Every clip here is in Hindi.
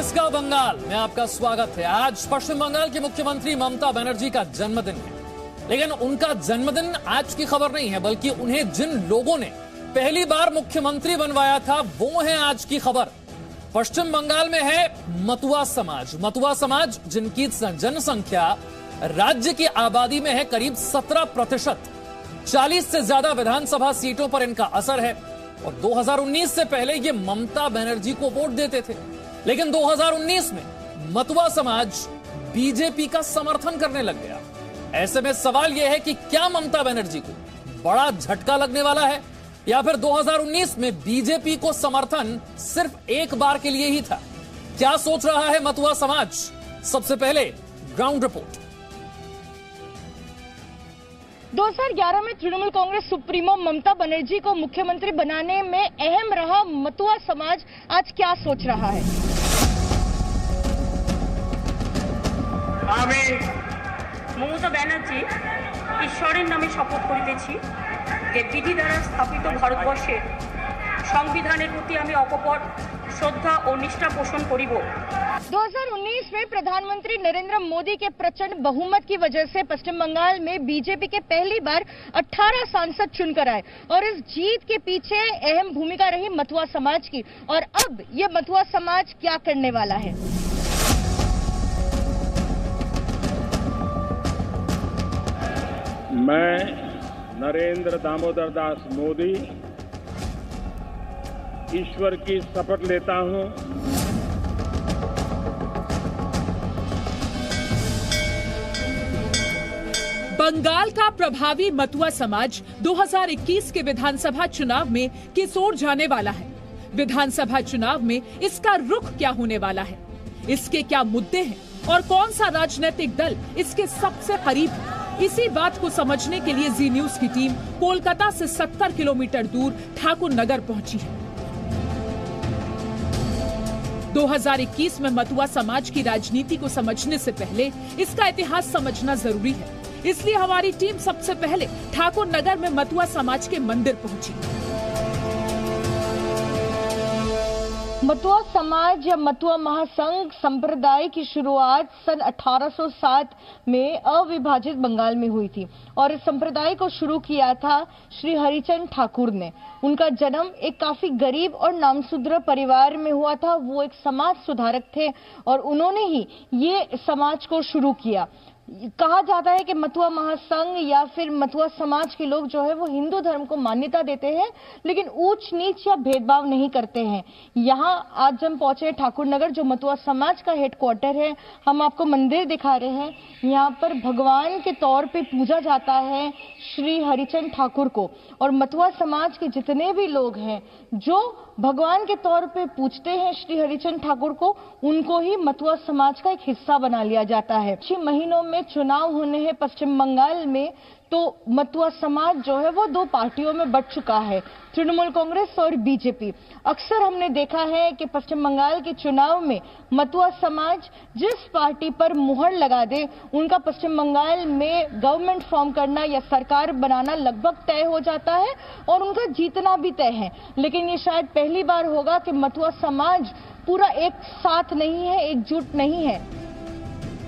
इसका बंगाल में आपका स्वागत है। आज पश्चिम बंगाल की मुख्यमंत्री ममता बनर्जी का जन्मदिन है, लेकिन उनका जन्मदिन आज की खबर नहीं है, बल्कि उन्हें जिन लोगों ने पहली बार मुख्यमंत्री बनवाया था वो है आज की खबर। पश्चिम बंगाल में है मतुआ समाज। मतुआ समाज जिनकी जनसंख्या राज्य की आबादी में है करीब 17%। 40 से ज्यादा विधानसभा सीटों पर इनका असर है और 2019 से पहले ये ममता बनर्जी को वोट देते थे, लेकिन 2019 में मतुआ समाज बीजेपी का समर्थन करने लग गया। ऐसे में सवाल यह है कि क्या ममता बनर्जी को बड़ा झटका लगने वाला है या फिर 2019 में बीजेपी को समर्थन सिर्फ एक बार के लिए ही था? क्या सोच रहा है मतुआ समाज? सबसे पहले ग्राउंड रिपोर्ट। 2011 में तृणमूल कांग्रेस सुप्रीमो ममता बनर्जी को मुख्यमंत्री बनाने में अहम रहा मतुआ समाज आज क्या सोच रहा है? আমি মমতা ব্যানার্জি ঈশ্বরের নামে শপথ করিতেছি যে বিধি দ্বারা স্থাপিত ভারতবর্ষের সংবিধানের প্রতি আমি অকপট শ্রদ্ধা ও নিষ্ঠা পোষণ করিব। 2019 में प्रधानमंत्री नरेंद्र मोदी के प्रचंड बहुमत की वजह से पश्चिम बंगाल में बीजेपी के पहली बार 18 सांसद चुनकर आए और इस जीत के पीछे अहम भूमिका रही मतुआ समाज की। और अब ये मतुआ समाज क्या करने वाला है? मैं नरेंद्र दामोदर दास मोदी ईश्वर की शपथ लेता हूं बंगाल का प्रभावी मतुआ समाज 2021 के विधानसभा चुनाव में किस ओर जाने वाला है? विधानसभा चुनाव में इसका रुख क्या होने वाला है? इसके क्या मुद्दे हैं और कौन सा राजनीतिक दल इसके सबसे करीब है? इसी बात को समझने के लिए जी न्यूज की टीम कोलकाता से 70 किलोमीटर दूर ठाकुर नगर पहुंची है। 2021 में मतुआ समाज की राजनीति को समझने से पहले इसका इतिहास समझना जरूरी है, इसलिए हमारी टीम सबसे पहले ठाकुर नगर में मतुआ समाज के मंदिर पहुंची। मतुआ समाज या मतुआ महासंघ संप्रदाय की शुरुआत सन 1807 में अविभाजित बंगाल में हुई थी और इस संप्रदाय को शुरू किया था श्री हरिचंद ठाकुर ने। उनका जन्म एक काफी गरीब और नामशूद्र परिवार में हुआ था। वो एक समाज सुधारक थे और उन्होंने ही ये समाज को शुरू किया। कहा जाता है कि मतुआ महासंघ या फिर मतुआ समाज के लोग जो है वो हिंदू धर्म को मान्यता देते हैं, लेकिन ऊंच नीच या भेदभाव नहीं करते हैं। यहाँ आज हम पहुंचे ठाकुर नगर, जो मतुआ समाज का हेडक्वार्टर है। हम आपको मंदिर दिखा रहे हैं। यहाँ पर भगवान के तौर पे पूजा जाता है श्री हरिचंद ठाकुर को, और मतुआ समाज के जितने भी लोग हैं जो भगवान के तौर पे पूजते हैं श्री हरिचंद ठाकुर को, उनको ही मतुआ समाज का एक हिस्सा बना लिया जाता है। 6 महीनों में चुनाव होने हैं पश्चिम बंगाल में, तो मतुआ समाज जो है वो 2 पार्टियों में बंट चुका है, तृणमूल कांग्रेस और बीजेपी। अक्सर हमने देखा है कि पश्चिम बंगाल के चुनाव में मतुआ समाज जिस पार्टी पर मुहर लगा दे, उनका पश्चिम बंगाल में गवर्नमेंट फॉर्म करना या सरकार बनाना लगभग तय हो जाता है और उनका जीतना भी तय है। लेकिन ये शायद पहली बार होगा कि मतुआ समाज पूरा एक साथ नहीं है, एकजुट नहीं है।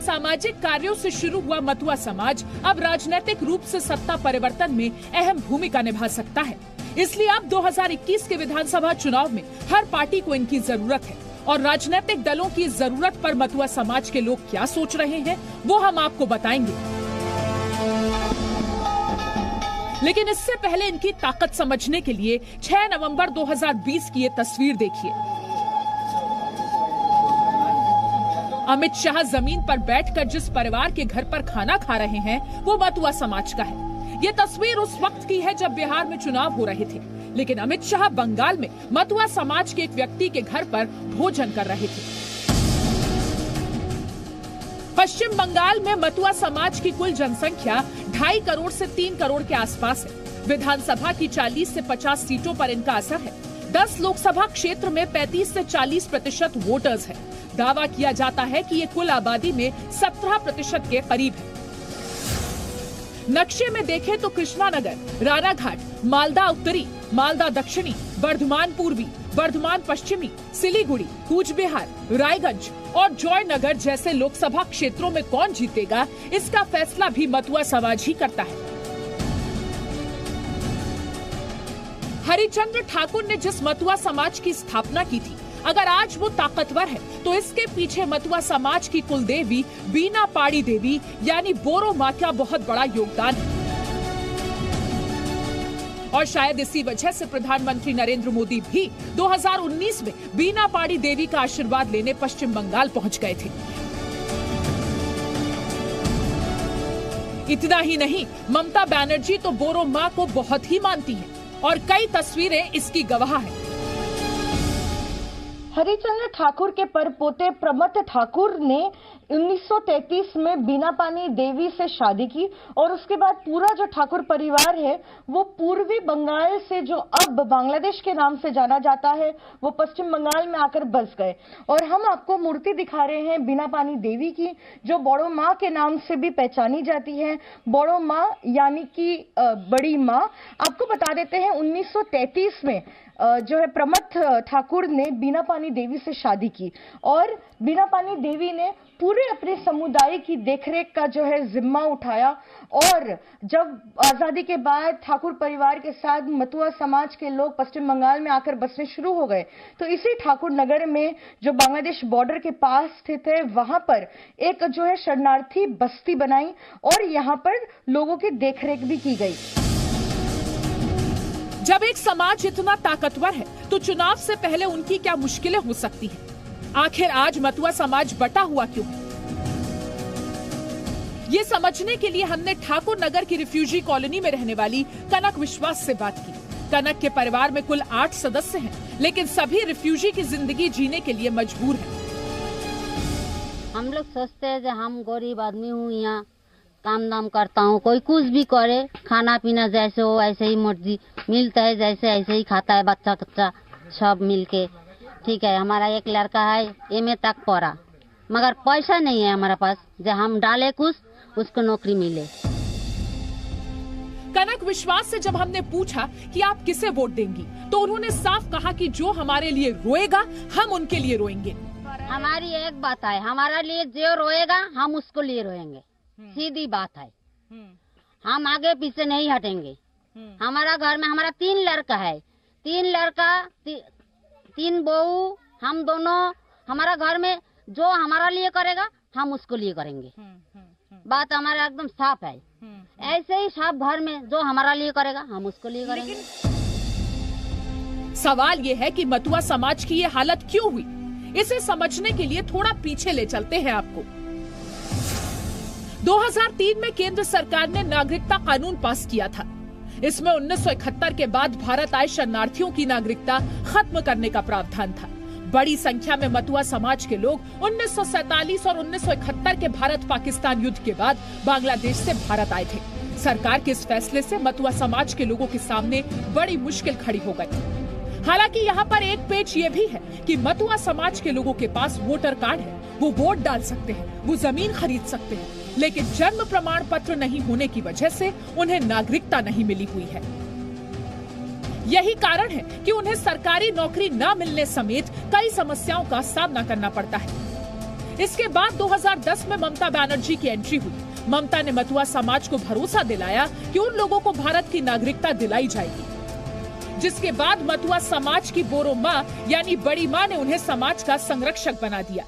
सामाजिक कार्यों से शुरू हुआ मतुआ समाज अब राजनीतिक रूप से सत्ता परिवर्तन में अहम भूमिका निभा सकता है। इसलिए अब 2021 के विधानसभा चुनाव में हर पार्टी को इनकी जरूरत है और राजनीतिक दलों की जरूरत पर मतुआ समाज के लोग क्या सोच रहे हैं वो हम आपको बताएंगे। लेकिन इससे पहले इनकी ताकत समझने के लिए 6 नवंबर 2020 की ये तस्वीर देखिए। अमित शाह जमीन पर बैठकर जिस परिवार के घर पर खाना खा रहे हैं वो मतुआ समाज का है। ये तस्वीर उस वक्त की है जब बिहार में चुनाव हो रहे थे, लेकिन अमित शाह बंगाल में मतुआ समाज के एक व्यक्ति के घर पर भोजन कर रहे थे। पश्चिम बंगाल में मतुआ समाज की कुल जनसंख्या 2.5 करोड़ से 3 करोड़ के आसपास है। विधानसभा की 40 से 50 सीटों पर इनका असर है। 10 लोकसभा क्षेत्र में 35 से 40% वोटर्स है। दावा किया जाता है कि ये कुल आबादी में 17% के करीब है। नक्शे में देखें तो कृष्णा नगर, रानाघाट, मालदा उत्तरी, मालदा दक्षिणी, बर्धमान पूर्वी, बर्धमान पश्चिमी, सिलीगुड़ी, कूच बिहार, रायगंज और जयनगर जैसे लोकसभा क्षेत्रों में कौन जीतेगा, इसका फैसला भी मतुआ समाज ही करता है। हरिचंद्र ठाकुर ने जिस मतुआ समाज की स्थापना की थी, अगर आज वो ताकतवर है तो इसके पीछे मतुआ समाज की कुलदेवी बीना पाड़ी देवी यानी बोरो माँ का बहुत बड़ा योगदान है। और शायद इसी वजह से प्रधानमंत्री नरेंद्र मोदी भी 2019 में बीना पाड़ी देवी का आशीर्वाद लेने पश्चिम बंगाल पहुंच गए थे। इतना ही नहीं, ममता बनर्जी तो बोरो माँ को बहुत ही मानती हैं और कई तस्वीरें इसकी गवाह हैं। हरिचंद्र ठाकुर के परपोते प्रमथ ठाकुर ने 1933 में बीना पानी देवी से शादी की और उसके बाद पूरा जो ठाकुर परिवार है वो पूर्वी बंगाल से, जो अब बांग्लादेश के नाम से जाना जाता है, वो पश्चिम बंगाल में आकर बस गए। और हम आपको मूर्ति दिखा रहे हैं बीना पानी देवी की, जो बोरो माँ के नाम से भी पहचानी जाती है। बोरो माँ यानी कि बड़ी माँ। आपको बता देते हैं 1933 में जो है प्रमथ ठाकुर ने बीना पानी देवी से शादी की और बीना पानी देवी ने पूरे अपने समुदाय की देखरेख का जो है जिम्मा उठाया। और जब आजादी के बाद ठाकुर परिवार के साथ मतुआ समाज के लोग पश्चिम बंगाल में आकर बसने शुरू हो गए, तो इसी ठाकुर नगर में जो बांग्लादेश बॉर्डर के पास स्थित है, वहां पर एक जो है शरणार्थी बस्ती बनाई और यहाँ पर लोगों की देखरेख भी की गई। जब एक समाज इतना ताकतवर है तो चुनाव से पहले उनकी क्या मुश्किलें हो सकती हैं? आखिर आज मतुआ समाज बटा हुआ क्यों है? ये समझने के लिए हमने ठाकुर नगर की रिफ्यूजी कॉलोनी में रहने वाली कनक विश्वास से बात की। कनक के परिवार में कुल 8 सदस्य हैं, लेकिन सभी रिफ्यूजी की जिंदगी जीने के लिए मजबूर हैं। हम लोग सोचते हैं कि हम गरीब आदमी हूँ, यहाँ काम दाम करता हूँ, कोई कुछ भी करे, खाना पीना जैसे हो ऐसे ही मर्जी मिलता है, जैसे ऐसे ही खाता है बच्चा कच्चा सब मिलके। ठीक है, हमारा एक लड़का है एमए तक पढ़ा, मगर पैसा नहीं है हमारे पास जो हम डाले कुछ उसको नौकरी मिले। कनक विश्वास से जब हमने पूछा कि आप किसे वोट देंगी, तो उन्होंने साफ कहा कि जो हमारे लिए रोएगा हम उनके लिए रोएंगे। हमारी एक बात है, हमारा लिए जो रोएगा हम उसको लिए रोएंगे, सीधी बात है। हम आगे पीछे नहीं हटेंगे। हमारा घर में हमारा 3 लड़का है, 3 लड़का 3 बहू, हम दोनों। हमारा घर में जो हमारा लिए करेगा हम उसको लिए करेंगे। बात हमारा एकदम साफ है। ऐसे ही सब घर में जो हमारा लिए करेगा हम उसको लिए करेंगे। सवाल ये है कि मतुआ समाज की ये हालत क्यों हुई? इसे समझने के लिए थोड़ा पीछे ले चलते हैं आपको। 2003 में केंद्र सरकार ने नागरिकता कानून पास किया था। इसमें 1971 के बाद भारत आए शरणार्थियों की नागरिकता खत्म करने का प्रावधान था। बड़ी संख्या में मतुआ समाज के लोग 1947 और 1971 के भारत पाकिस्तान युद्ध के बाद बांग्लादेश से भारत आए थे। सरकार के इस फैसले से मतुआ समाज के लोगों के सामने बड़ी मुश्किल खड़ी हो गई। हालांकि यहाँ पर एक पेच ये भी है कि मतुआ समाज के लोगों के पास वोटर कार्ड है, वो वोट डाल सकते हैं, वो जमीन खरीद सकते हैं, लेकिन जन्म प्रमाण पत्र नहीं होने की वजह से उन्हें नागरिकता नहीं मिली हुई है। यही कारण है कि उन्हें सरकारी नौकरी न मिलने समेत कई समस्याओं का सामना करना पड़ता है। इसके बाद 2010 में ममता बनर्जी की एंट्री हुई। ममता ने मतुआ समाज को भरोसा दिलाया कि उन लोगों को भारत की नागरिकता दिलाई जाएगी, जिसके बाद मतुआ समाज की बोरो माँ यानी बड़ी माँ ने उन्हें समाज का संरक्षक बना दिया।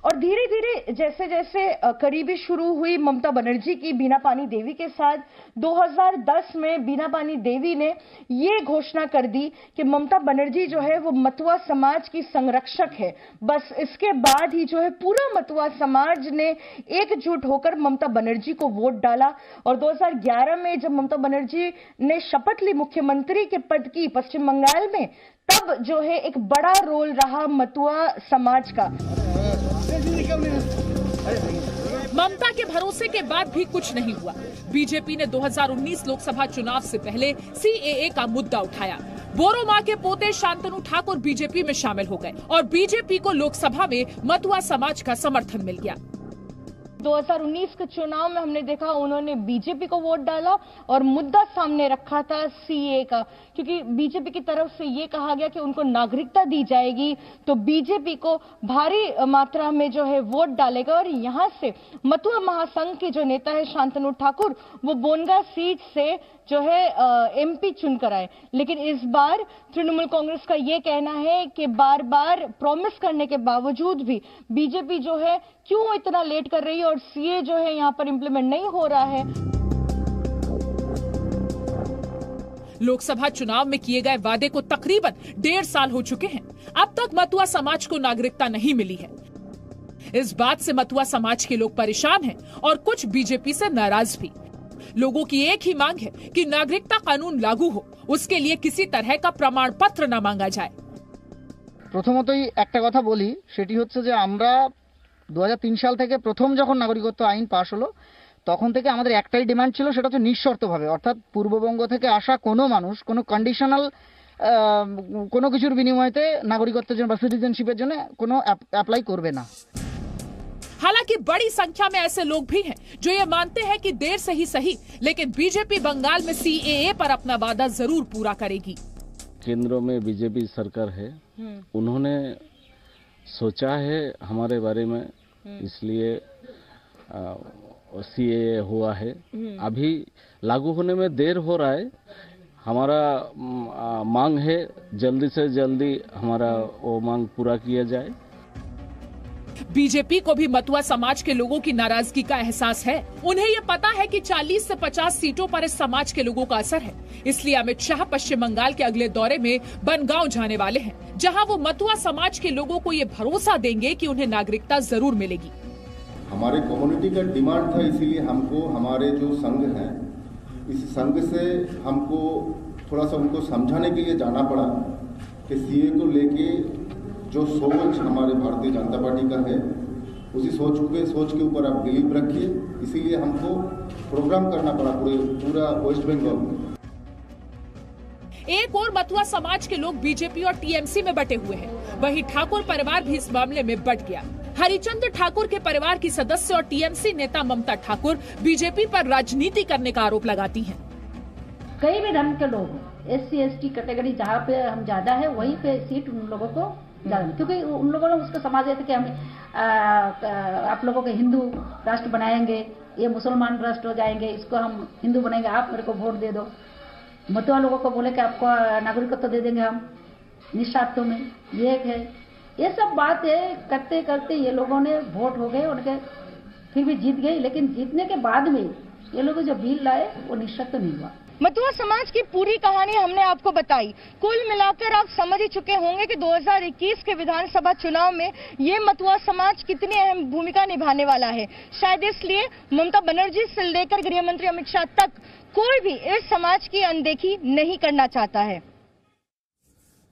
और धीरे धीरे जैसे जैसे करीबी शुरू हुई ममता बनर्जी की बीना पानी देवी के साथ, 2010 में बीना पानी देवी ने ये घोषणा कर दी कि ममता बनर्जी जो है वो मतुआ समाज की संरक्षक है। बस इसके बाद ही जो है पूरा मतुआ समाज ने एकजुट होकर ममता बनर्जी को वोट डाला। और 2011 में जब ममता बनर्जी ने शपथ ली मुख्यमंत्री के पद की पश्चिम बंगाल में, तब जो है एक बड़ा रोल रहा मतुआ समाज का। ममता के भरोसे के बाद भी कुछ नहीं हुआ। बीजेपी ने 2019 लोकसभा चुनाव से पहले सीएए का मुद्दा उठाया। बोरो माँ के पोते शांतनु ठाकुर बीजेपी में शामिल हो गए और बीजेपी को लोकसभा में मतुआ समाज का समर्थन मिल गया। 2019 के चुनाव में हमने देखा उन्होंने बीजेपी को वोट डाला और मुद्दा सामने रखा था सीए का, क्योंकि बीजेपी की तरफ से ये कहा गया कि उनको नागरिकता दी जाएगी तो बीजेपी को भारी मात्रा में जो है वोट डालेगा। और यहां से मथुआ महासंघ के जो नेता है शांतनु ठाकुर, वो बोनगा सीट से जो है एमपी चुनकर आए। लेकिन इस बार तृणमूल कांग्रेस का ये कहना है कि बार बार प्रॉमिस करने के बावजूद भी बीजेपी जो है क्यों इतना लेट कर रही है और सीए जो है यहां पर इंप्लीमेंट नहीं हो रहा है। लोकसभा चुनाव में किए गए वादे को तकरीबन 1.5 साल हो चुके हैं। अब तक मथुआ समाज को नागरिकता नहीं मिली है। इस बात से मथुआ समाज के लोग परेशान हैं और कुछ बीजेपी से नाराज भी। लोगों की एक ही मांग है कि नागरिकता कानून लागू हो, उसके लिए किसी तरह का प्रमाण पत्र न मांगा जाए। প্রথমতই একটা কথা বলি, সেটি হচ্ছে যে আমরা 2003 সাল থেকে প্রথম যখন নাগরিকত্ব আইন পাশ হলো তখন থেকে আমাদের একটাই ডিমান্ড ছিল, সেটা হচ্ছে নিঃশর্তভাবে, অর্থাৎ পূর্ববঙ্গ থেকে আসা কোনো মানুষ কোনো কন্ডিশনাল কোনো কিছুর বিনিময়েতে নাগরিকত্বের জন্য বা সিটিজেনশিপের জন্য কোনো অ্যাপ্লাই করবে না। हालांकि बड़ी संख्या में ऐसे लोग भी हैं जो ये मानते हैं कि देर से ही सही, लेकिन बीजेपी बंगाल में सीएए पर अपना वादा जरूर पूरा करेगी। केंद्र में बीजेपी सरकार है, उन्होंने सोचा है हमारे बारे में, इसलिए सीएए हुआ है। अभी लागू होने में देर हो रहा है। हमारा मांग है जल्दी से जल्दी हमारा वो मांग पूरा किया जाए। बीजेपी को भी मथुआ समाज के लोगों की नाराजगी का एहसास है। उन्हें ये पता है कि 40 से 50 सीटों पर इस समाज के लोगों का असर है। इसलिए अमित शाह पश्चिम बंगाल के अगले दौरे में बनगांव जाने वाले हैं, जहां वो मथुआ समाज के लोगों को ये भरोसा देंगे कि उन्हें नागरिकता जरूर मिलेगी। हमारे कम्युनिटी का डिमांड था, इसीलिए हमको हमारे जो संघ है, इस संघ से हमको थोड़ा सा उनको समझाने के लिए जाना पड़ा कि सीए को लेके जो सोच हमारे भारतीय जनता पार्टी का है, उसी सोच के ऊपर आप बिलीव रखिए। इसीलिए हमको प्रोग्राम करना पड़ा पूरा वेस्ट बंगाल में। एक और मथुआ समाज के लोग बीजेपी और टीएमसी में बटे हुए हैं, वहीं ठाकुर परिवार भी इस मामले में बट गया। हरिचंद्र ठाकुर के परिवार की सदस्य और टीएमसी नेता ममता ठाकुर बीजेपी पर राजनीति करने का आरोप लगाती हैं। कई भी धर्म के लोग, SC ST कैटेगरी जहाँ पे हम ज्यादा है वहीं पे सीट उन लोगों को ज्यादा, क्योंकि उन लोगों ने उसका समाज है कि हम आप लोगों के हिंदू राष्ट्र बनाएंगे, ये मुसलमान राष्ट्र हो जाएंगे, इसको हम हिंदू बनाएंगे, आप मेरे को वोट दे दो। मथुआ लोगों को बोले कि आपको नागरिकत्व दे देंगे हम निःशर्तों में, ये एक है। ये सब बातें करते करते ये लोगों ने वोट हो गए उनके, फिर भी जीत गए। लेकिन जीतने के बाद में ये लोग जो बिल लाए वो निःशर्त नहीं हुआ। मथुआ समाज की पूरी कहानी हमने आपको बताई। कुल मिलाकर आप समझ ही चुके होंगे कि 2021 के विधानसभा चुनाव में ये मथुआ समाज कितनी अहम भूमिका निभाने वाला है। शायद इसलिए ममता बनर्जी से लेकर गृह मंत्री अमित शाह तक कोई भी इस समाज की अनदेखी नहीं करना चाहता है।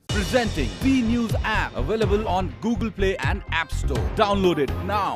Presenting B News app, available on Google Play and App Store. Download it now.